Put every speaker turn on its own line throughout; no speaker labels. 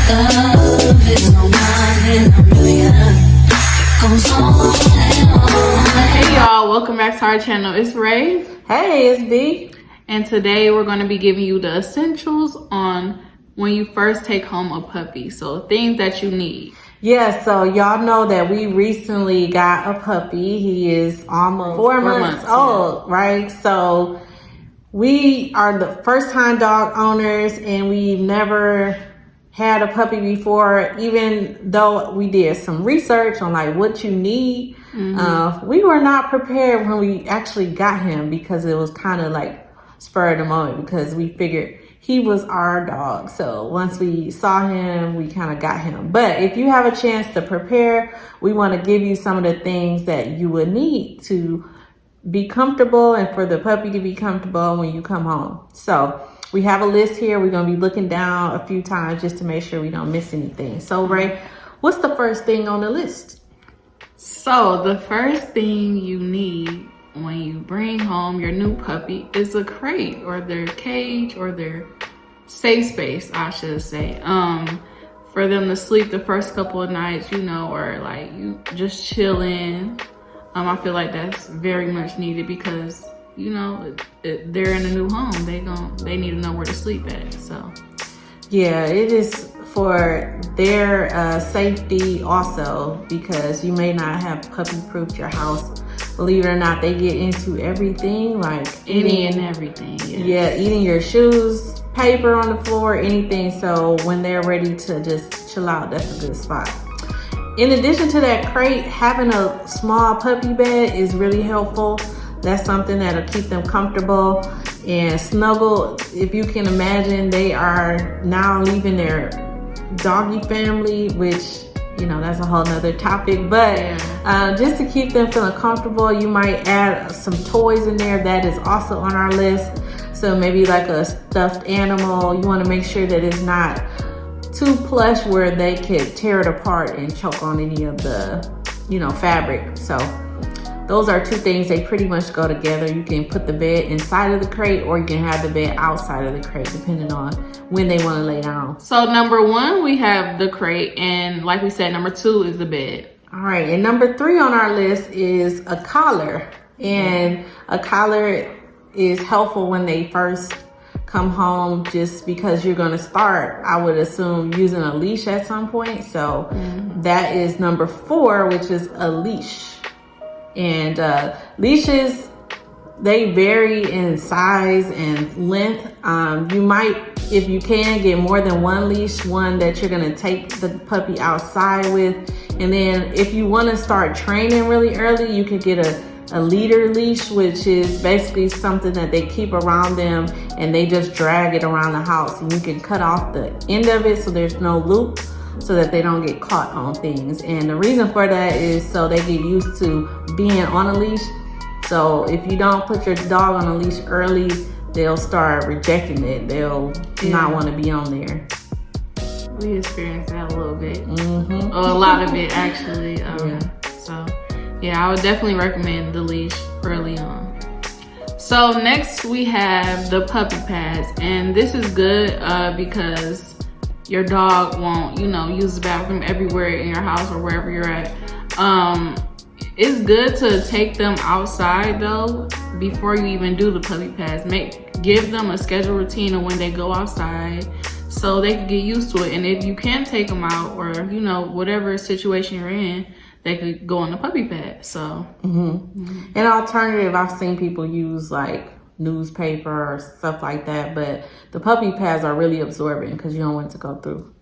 Love is no one in a million. Goes on and on.
Hey y'all, welcome back to our channel. It's Ray.
Hey, it's B.
And today we're going to be giving you the essentials on when you first take home a puppy. So things that you need.
Yeah, so y'all know that we recently got a puppy. He is almost four months old, right? So we are the first time dog owners and we've never had a puppy before, even though we did some research on like what you need. We were not prepared when we actually got him because it was kind of like spur of the moment because we figured he was our dog. So once we saw him, we kind of got him. But if you have a chance to prepare, we want to give you some of the things that you would need to be comfortable and for the puppy to be comfortable when you come home. So we have a list here. We're going to be looking down a few times just to make sure we don't miss anything. So Ray, what's the first thing on the list?
So the first thing you need when you bring home your new puppy is a crate or their cage or their safe space, I should say. For them to sleep the first couple of nights, you know, or like you just chilling. I feel like that's very much needed because, you know, they're in a new home. They need to know where to sleep at. So
yeah, it is for their safety also, because you may not have puppy proofed your house. Believe it or not, they get into everything, like
any and everything.
Yeah, eating your shoes, paper on the floor, anything. So when they're ready to just chill out, that's a good spot. In addition to that crate, having a small puppy bed is really helpful. That's something that'll keep them comfortable and snuggle. If you can imagine, they are now leaving their doggy family, which, you know, that's a whole nother topic. But just to keep them feeling comfortable, you might add some toys in there. That is also on our list. So maybe like a stuffed animal. You want to make sure that it's not too plush where they could tear it apart and choke on any of the, you know, fabric. So those are two things. They pretty much go together. You can put the bed inside of the crate or you can have the bed outside of the crate depending on when they want to lay down.
So number one, we have the crate, and like we said, number two is the bed.
All right, and number three on our list is a collar. And a collar is helpful when they first come home, just because you're going to start, I would assume, using a leash at some point. So that is number four, which is a leash. And leashes, they vary in size and length. You might, if you can, get more than one leash, one that you're going to take the puppy outside with. And then if you want to start training really early, you could get a leader leash, which is basically something that they keep around them and they just drag it around the house. And you can cut off the end of it so there's no loop, so that they don't get caught on things. And the reason for that is so they get used to being on a leash. So if you don't put your dog on a leash early, they'll start rejecting it. They'll not want to be on there.
We experienced that a little bit. A lot of it, actually. So yeah, I would definitely recommend the leash early on. So next we have the puppy pads. And this is good because your dog won't, you know, use the bathroom everywhere in your house or wherever you're at. It's good to take them outside though before you even do the puppy pads. Give them a scheduled routine of when they go outside so they can get used to it. And if you can take them out, or, you know, whatever situation you're in, they could go on the puppy pad. So
an alternative, I've seen people use like newspaper or stuff like that, but the puppy pads are really absorbent because you don't want it to go through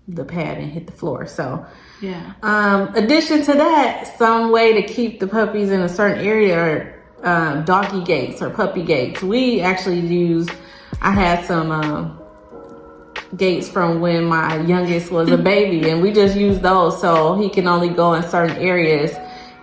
the pad and hit the floor. So addition to that, some way to keep the puppies in a certain area are doggy gates or puppy gates. We actually I had some gates from when my youngest was a baby, and we just used those so he can only go in certain areas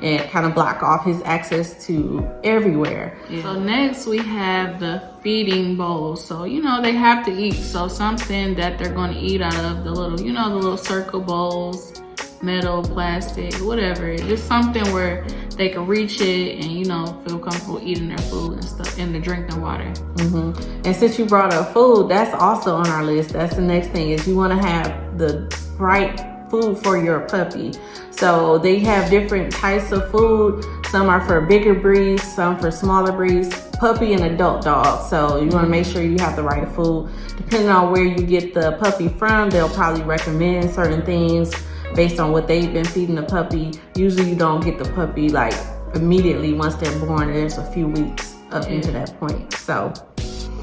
and kind of block off his access to everywhere.
So next we have the feeding bowls. So, you know, they have to eat. So something that they're going to eat out of the little, you know, the little circle bowls metal, plastic, whatever. Just something where they can reach it and, you know, feel comfortable eating their food and stuff and drinking water.
And since you brought up food, that's also on our list. That's the next thing, is you want to have the right food for your puppy. So they have different types of food. Some are for bigger breeds, some for smaller breeds, puppy and adult dogs. So you want to make sure you have the right food. Depending on where you get the puppy from, they'll probably recommend certain things based on what they've been feeding the puppy. Usually you don't get the puppy like immediately once they're born. There's a few weeks up into that point. So,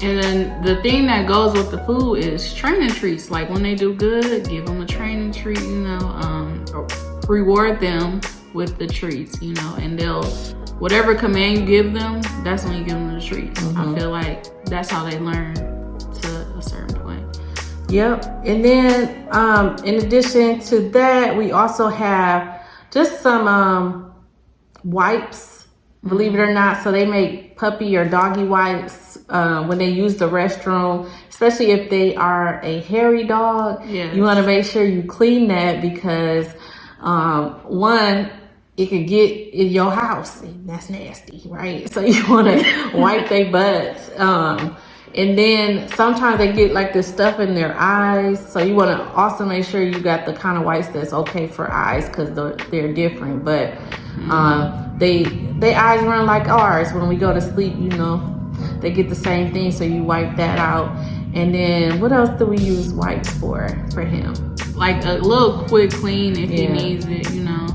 and then the thing that goes with the food is training treats. Like when they do good, give them a training treat, you know, reward them with the treats, you know, and they'll, whatever command you give them, that's when you give them the treats. I feel like that's how they learn to a certain point.
Yep. And then in addition to that, we also have just some wipes, believe it or not. So they make puppy or doggy wipes when they use the restroom, especially if they are a hairy dog.
Yes.
You want to make sure you clean that because one, it could get in your house, and that's nasty, right? So you want to wipe their butts. And then sometimes they get like this stuff in their eyes. So you want to also make sure you got the kind of wipes that's okay for eyes, because they're different. But they eyes run like ours. When we go to sleep, you know, they get the same thing. So you wipe that out. And then what else do we use wipes for him?
Like a little quick clean if he needs it, you know.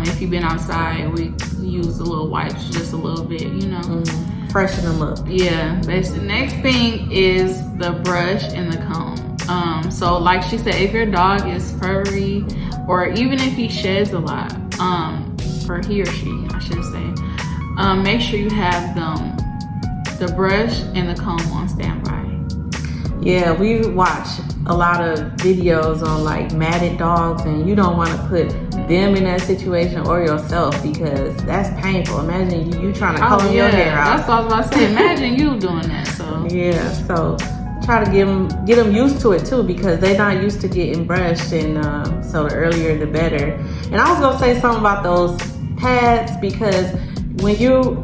If you've been outside, we use a little wipes, just a little bit, you know.
Freshen them up.
Yeah. The next thing is the brush and the comb. So like she said, if your dog is furry, or even if he sheds a lot, or he or she, I should say, make sure you have the brush and the comb on standby. Yeah,
we watch a lot of videos on like matted dogs, and you don't want to put them in that situation or yourself, because that's painful. Imagine you trying to comb your hair out.
That's what I was about to say. Imagine you doing that. So
yeah, so try to get them used to it too, because they're not used to getting brushed, and so the earlier the better. And I was gonna say something about those pads, because when you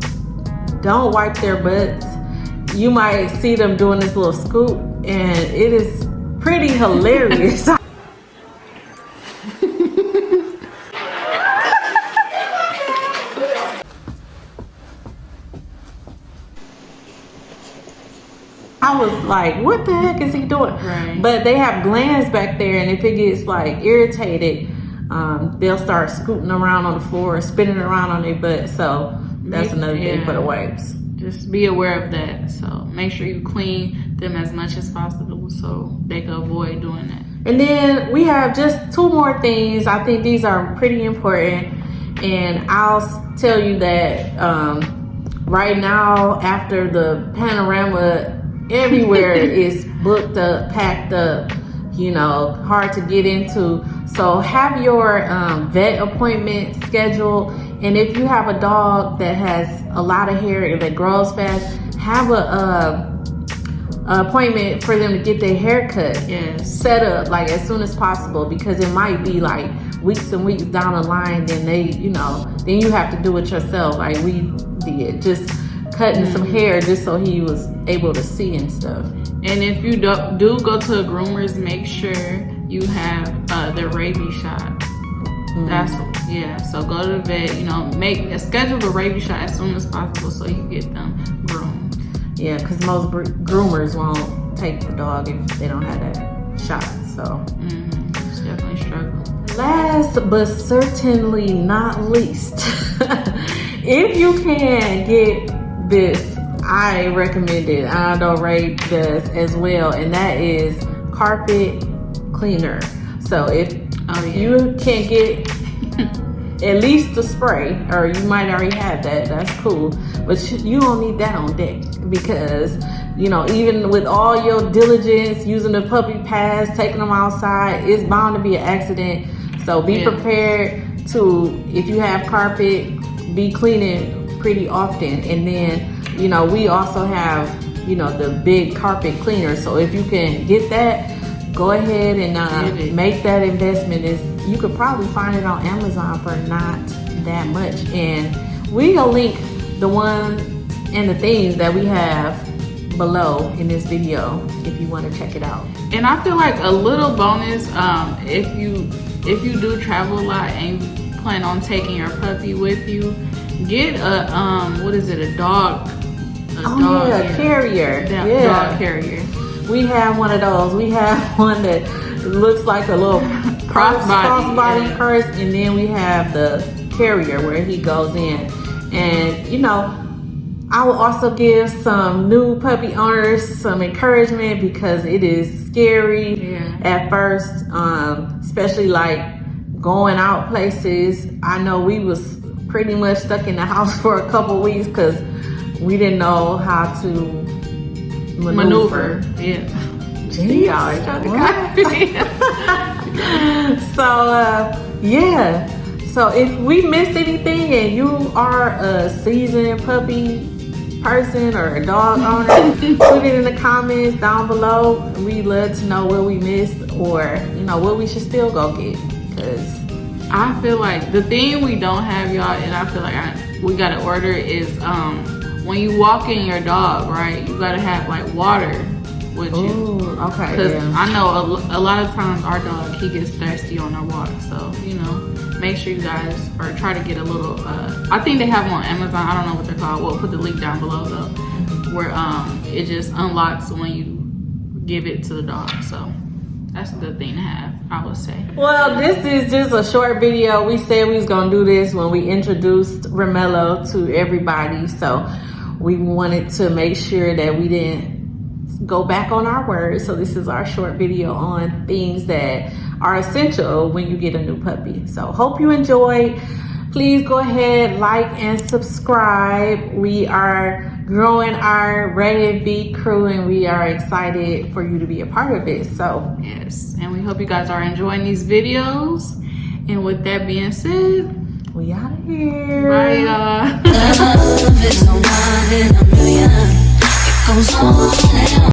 don't wipe their butts, you might see them doing this little scoop, and it is pretty hilarious. I was like, what the heck is he doing?
Right.
But they have glands back there, and if it gets like irritated, they'll start scooting around on the floor, spinning around on their butt. So that's another thing for the wipes.
Just be aware of that. So make sure you clean them as much as possible so they can avoid doing that.
And then we have just two more things. I think these are pretty important. And I'll tell you that right now, after the panorama, everywhere is booked up, packed up, you know, hard to get into. So have your vet appointment scheduled. And if you have a dog that has a lot of hair and that grows fast, have a appointment for them to get their hair cut set up like as soon as possible, because it might be like weeks and weeks down the line, then then you have to do it yourself like we did, just cutting some hair just so he was able to see and stuff.
And if you do go to a groomer's, make sure you have the rabies shot. So go to the vet, you know, schedule the rabies shot as soon as possible so you can get them groomed.
Yeah, because most groomers won't take the dog if they don't have that shot. So
it's definitely struggling.
Last but certainly not least, if you can get this, I recommend it. I know Ray does as well, and that is carpet cleaner. So if you can get at least the spray, or you might already have that, that's cool, but you don't need that on deck, because you know, even with all your diligence using the puppy pads, taking them outside, it's bound to be an accident. So be prepared to, if you have carpet, be cleaning pretty often. And then, you know, we also have, you know, the big carpet cleaner. So if you can get that, go ahead and make that investment. You could probably find it on Amazon for not that much. And we'll link the ones and the things that we have below in this video if you want to check it out.
And I feel like a little bonus, if you do travel a lot and you plan on taking your puppy with you, get a dog
carrier.
Dog carrier.
We have one of those. We have one that looks like a little crossbody purse, and then we have the carrier where he goes in. And you know, I will also give some new puppy owners some encouragement, because it is scary at first, especially like going out places. I know we was pretty much stuck in the house for a couple weeks because we didn't know how to maneuver.
Yeah.
Gee, always trying to copy me. So if we missed anything and you are a seasoned puppy person or a dog owner, put it in the comments down below. We'd love to know what we missed, or you know, what we should still go get. Because
I feel like the thing we don't have, y'all, and I feel like we gotta order is when you walk in your dog, right, you gotta have like water with you.
Ooh, okay.
Because I know a lot of times our dog, he gets thirsty on our walk. So, you know, make sure you guys, or try to get a little, I think they have them on Amazon. I don't know what they're called. We'll put the link down below though, where it just unlocks when you give it to the dog. So that's a good thing to have, I would say.
Well, this is just a short video. We said we was gonna do this when we introduced Romello to everybody. So we wanted to make sure that we didn't go back on our words. So this is our short video on things that are essential when you get a new puppy. So hope you enjoyed. Please go ahead, like and subscribe. We are growing our Rated B crew, and we are excited for you to be a part of it. So
yes, and we hope you guys are enjoying these videos. And with that being said,
we out of here.
Bye, y'all.
Love is no one in a million. It goes on